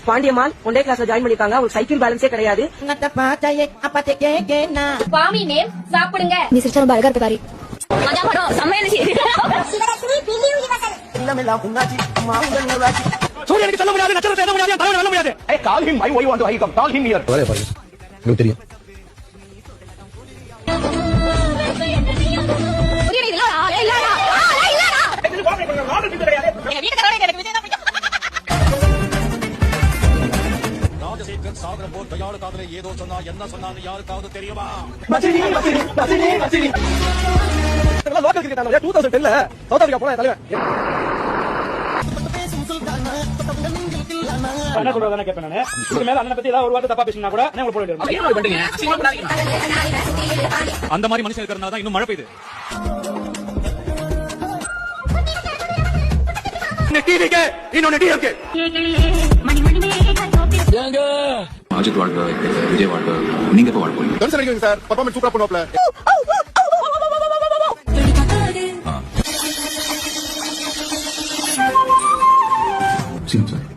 பாண்டியம்மாள் ஒன்றே கிளாஸ்ல ஜாயின் பண்ணிருக்காங்க. ஒரு சைக்கிள் பேலன்ஸே கிடையாது. பாமி நேம் சாப்பிடுங்க. நீ சிரிச்சா ரொம்ப அழகா இருக்க பாரி. சூரியனுக்கு சொல்ல முடியாது, நட்சத்திரத்தை எண்ண முடியாது, தலைவனை வெல்ல முடியாது. Call him, why you want to hike him? Call him here. உங்களுக்கு தெரியும். ராஜசேகர் சாகரம் போர் கையாளு காதலை ஏதோ சொன்னா என்ன சொன்னான்னு யாருக்காவது தெரியுமா? 2010ல சவுத் ஆப்பிரிக்கா போன தலைவன் என்ன சொல்றதுன்னு கேட்பேன் நானு. இதுக்கு மேல அண்ணனை பத்தி ஏதாவது ஒரு வார்த்தை தப்பா பேசினா கூட நான் உங்களுக்கு போயிட்டு அந்த மாதிரி மனுஷன் இருக்கிறதுனால தான் இன்னும் மழை பெய்யுது. இன்னொன்னு டிஎம்கே அஜித் வாழ்க, விஜய் வாழ்க, நீங்க எப்ப வாழ போறீங்க சார்? பர்ஃபார்மன்ஸ் சூப்பரா பண்ணுவாப்ல. சார்